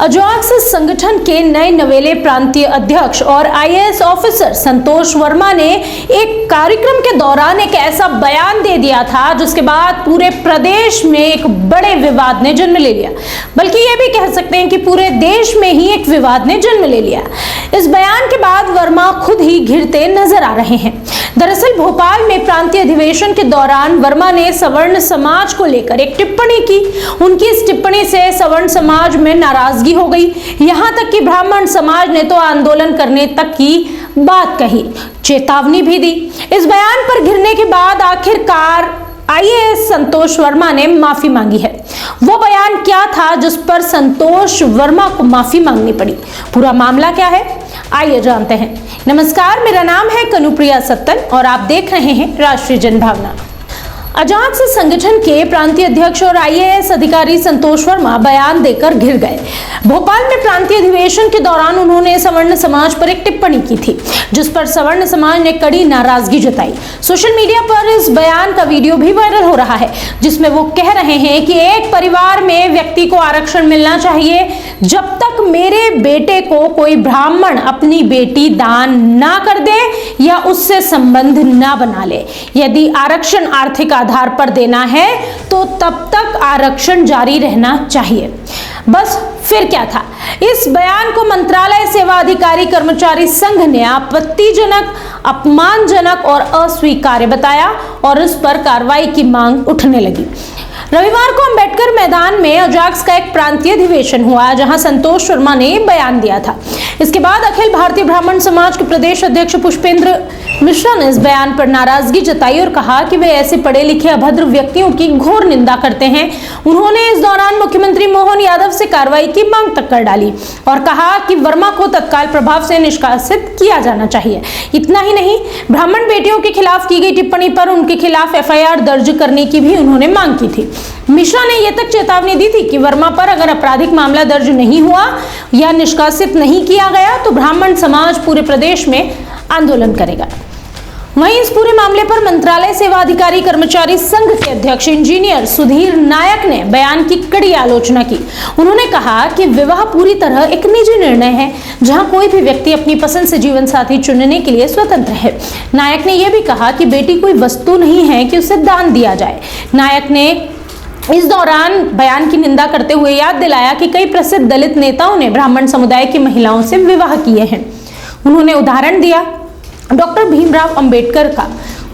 अजॉक्स संगठन के नए नवेले प्रांतीय अध्यक्ष और आईएएस ऑफिसर संतोष वर्मा ने एक कार्यक्रम के दौरान एक ऐसा बयान दे दिया था जिसके बाद पूरे प्रदेश में एक बड़े विवाद ने जन्म ले लिया। बल्कि ये भी कह सकते हैं कि पूरे देश में ही एक विवाद ने जन्म ले लिया। इस बयान के बाद वर्मा खुद ही घिरते नजर आ रहे हैं। दरअसल भोपाल में प्रांतीय अधिवेशन के दौरान वर्मा ने सवर्ण समाज को लेकर एक टिप्पणी की। उनकी इस टिप्पणी से सवर्ण समाज में नाराजगी हो गई। यहां तक कि ब्राह्मण समाज ने तो आंदोलन करने तक की बात कही, चेतावनी भी दी। इस बयान पर घिरने के बाद आखिरकार आईएएस संतोष वर्मा ने माफी मांगी है। वो बयान क्या था जिस पर संतोष वर्मा को माफी मांगनी पड़ी? पूरा मामला क्या है, आइए जानते हैं। नमस्कार, मेरा नाम है कनुप्रिया सत्तन और आप देख रहे हैं राष्ट्रीय जनभावना। अजॉक्स संगठन के प्रांतीय अध्यक्ष और आईएएस अधिकारी संतोष वर्मा बयान देकर घिर गए। भोपाल में प्रांतीय अधिवेशन के दौरान उन्होंने सवर्ण समाज पर एक टिप्पणी की थी जिस पर सवर्ण समाज ने कड़ी नाराजगी जताई। सोशल मीडिया पर इस बयान का वीडियो भी वायरल हो रहा है जिसमें वो कह रहे हैं कि एक परिवार में व्यक्ति को आरक्षण मिलना चाहिए जब तक मेरे बेटे को कोई ब्राह्मण अपनी बेटी दान ना कर दे या उससे संबंध ना बना ले। यदि आरक्षण आर्थिक आधार पर देना है तो तब तक आरक्षण जारी रहना चाहिए। बस फिर क्या था? इस बयान को मंत्रालय सेवा अधिकारी कर्मचारी संघ ने आपत्तिजनक, अपमानजनक और अस्वीकार्य बताया और इस पर कार्रवाई की मांग उठने लगी। रविवार को अंबेडकर मैदान में अजॉक्स का एक प्रांतीय अधिवेशन हुआ जहां संतोष वर्मा ने बयान दिया था। इसके बाद अखिल भारतीय ब्राह्मण समाज के प्रदेश अध्यक्ष पुष्पेंद्र मिश्रा ने इस बयान पर नाराजगी जताई और कहा कि वे ऐसे पढ़े लिखे अभद्र व्यक्तियों की घोर निंदा करते हैं। उन्होंने इस दौरान मुख्यमंत्री मोहन यादव से कार्रवाई की मांग तक कर डाली और कहा कि वर्मा को तत्काल प्रभाव से निष्कासित किया जाना चाहिए। इतना ही नहीं, ब्राह्मण बेटियों के खिलाफ की गई टिप्पणी पर उनके खिलाफ एफआईआर दर्ज करने की भी उन्होंने मांग की थी। मिश्रा ने यह तक चेतावनी दी थी कि वर्मा पर अगर आपराधिक मामला दर्ज नहीं हुआ या निष्कासित नहीं किया गया तो ब्राह्मण समाज पूरे प्रदेश में आंदोलन करेगा। वहीं इस पूरे मामले पर मंत्रालय सेवा अधिकारी कर्मचारी संघ के अध्यक्ष इंजीनियर सुधीर नायक ने बयान की कड़ी आलोचना की। उन्होंने कहा कि विवाह पूरी तरह एक निजी निर्णय है जहां कोई भी व्यक्ति अपनी पसंद से जीवन साथी चुनने के लिए स्वतंत्र है। नायक ने यह भी कहा कि बेटी कोई वस्तु नहीं है कि उसे दान दिया जाए। नायक ने इस दौरान बयान की निंदा करते हुए याद दिलाया कि कई प्रसिद्ध दलित नेताओं ने ब्राह्मण समुदाय की महिलाओं से विवाह किए हैं। उन्होंने उदाहरण दिया डॉक्टर भीमराव अंबेडकर का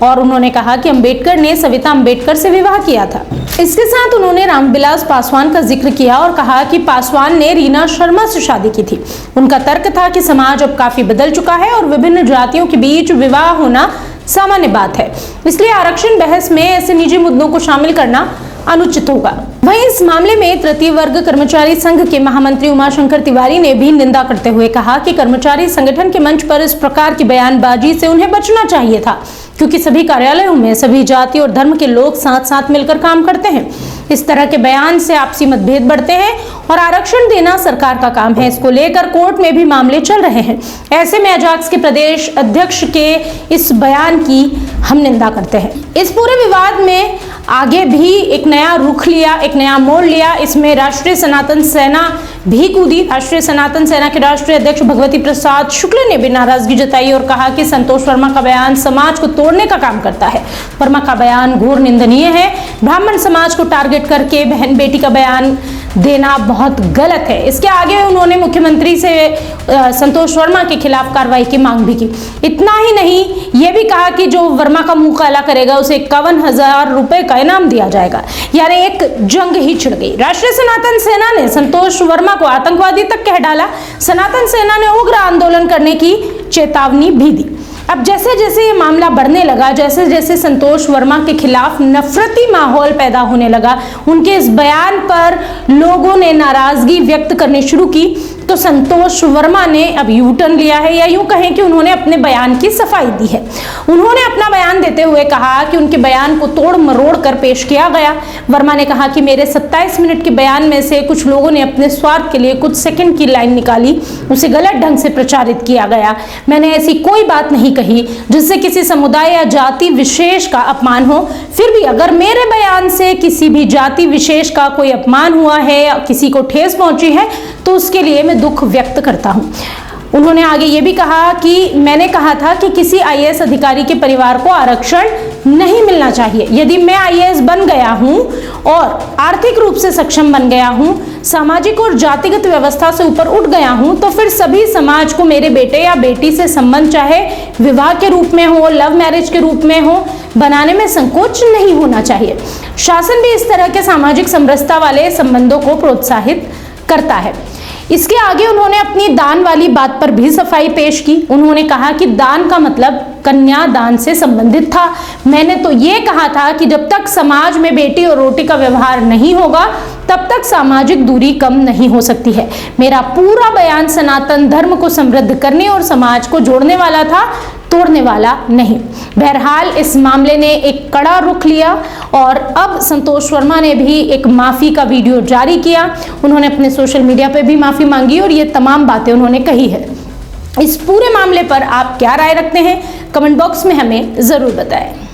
और उन्होंने कहा कि अंबेडकर ने सविता अंबेडकर से विवाह किया था। इसके साथ उन्होंने रामविलास पासवान का जिक्र किया और कहा कि पासवान ने रीना शर्मा से शादी की थी। उनका तर्क था कि समाज अब काफी बदल चुका है और विभिन्न जातियों के बीच विवाह होना सामान्य बात है, इसलिए आरक्षण बहस में ऐसे निजी मुद्दों को शामिल करना अनुचित होगा। वहीं इस मामले में तृतीय वर्ग कर्मचारी संघ के महामंत्री उमाशंकर तिवारी ने भी निंदा करते हुए कहा कि कर्मचारी संगठन के मंच पर इस प्रकार की बयानबाजी से उन्हें बचना चाहिए था क्योंकि सभी कार्यालयों में सभी जाति और धर्म के लोग साथ साथ मिलकर काम करते हैं। इस तरह के बयान से आपसी मतभेद बढ़ते हैं और आरक्षण देना सरकार का काम है। इसको लेकर कोर्ट में भी मामले चल रहे हैं। ऐसे में अजॉक्स के प्रदेश अध्यक्ष के इस बयान की हम निंदा करते हैं। इस पूरे विवाद में आगे भी एक नया रुख लिया, एक नया मोड़ लिया। इसमें राष्ट्रीय सनातन सेना भी कूदी। राष्ट्रीय सनातन सेना के राष्ट्रीय अध्यक्ष भगवती प्रसाद शुक्ल ने भी नाराजगी जताई और कहा कि संतोष वर्मा का बयान समाज को तोड़ने का काम करता है। वर्मा का बयान घोर निंदनीय है। ब्राह्मण समाज को टारगेट करके बहन बेटी का बयान देना बहुत गलत है। इसके आगे उन्होंने मुख्यमंत्री से संतोष वर्मा के खिलाफ कार्रवाई की मांग भी की। इतना ही नहीं, यह भी कहा कि जो वर्मा का मुंह काला करेगा उसे 51,000 रुपए का इनाम दिया जाएगा। यानी एक जंग ही छिड़ गई। राष्ट्रीय सनातन सेना ने संतोष वर्मा को आतंकवादी तक कह डाला। सनातन सेना ने उग्र आंदोलन करने की चेतावनी भी दी। अब जैसे जैसे ये मामला बढ़ने लगा, जैसे जैसे संतोष वर्मा के खिलाफ नफरती माहौल पैदा होने लगा, उनके इस बयान पर लोगों ने नाराजगी व्यक्त करनी शुरू की, तो संतोष वर्मा ने अब यू टर्न लिया है, या यूं कहें कि उन्होंने अपने बयान की सफाई दी है। उन्होंने अपना बयान देते हुए कहा कि उनके बयान को तोड़ मरोड़ कर पेश किया गया। वर्मा ने कहा कि मेरे 27 मिनट के बयान में से कुछ लोगों ने अपने स्वार्थ के लिए कुछ सेकंड की लाइन निकाली, उसे गलत ढंग से प्रचारित किया गया। मैंने ऐसी कोई बात नहीं कही जिससे किसी समुदाय या जाति विशेष का अपमान हो। फिर भी अगर मेरे बयान से किसी भी जाति विशेष का कोई अपमान हुआ है या किसी को ठेस पहुंची है तो उसके लिए मैं दुख व्यक्त करता हूँ। उन्होंने आगे ये भी कहा कि मैंने कहा था कि किसी आईएएस अधिकारी के परिवार को आरक्षण नहीं मिलना चाहिए। यदि मैं आईएएस बन गया हूं और आर्थिक रूप से सक्षम बन गया हूं, सामाजिक और जातिगत व्यवस्था से ऊपर उठ गया हूं, तो फिर सभी समाज को मेरे बेटे या बेटी से संबंध, चाहे विवाह के रूप में हो, लव मैरिज के रूप में हो, बनाने में संकोच नहीं होना चाहिए। शासन भी इस तरह के सामाजिक समरसता वाले संबंधों को प्रोत्साहित करता है। इसके आगे उन्होंने अपनी दान वाली बात पर भी सफाई पेश की। उन्होंने कहा कि दान का मतलब कन्यादान से संबंधित था। मैंने तो ये कहा था कि जब तक समाज में बेटी और रोटी का व्यवहार नहीं होगा तब तक सामाजिक दूरी कम नहीं हो सकती है। मेरा पूरा बयान सनातन धर्म को समृद्ध करने और समाज को जोड़ने वाला था, तोड़ने वाला नहीं। बहरहाल इस मामले ने एक कड़ा रुख लिया और अब संतोष वर्मा ने भी एक माफी का वीडियो जारी किया। उन्होंने अपने सोशल मीडिया पे भी माफी मांगी और ये तमाम बातें उन्होंने कही है। इस पूरे मामले पर आप क्या राय रखते हैं? कमेंट बॉक्स में हमें जरूर बताएं।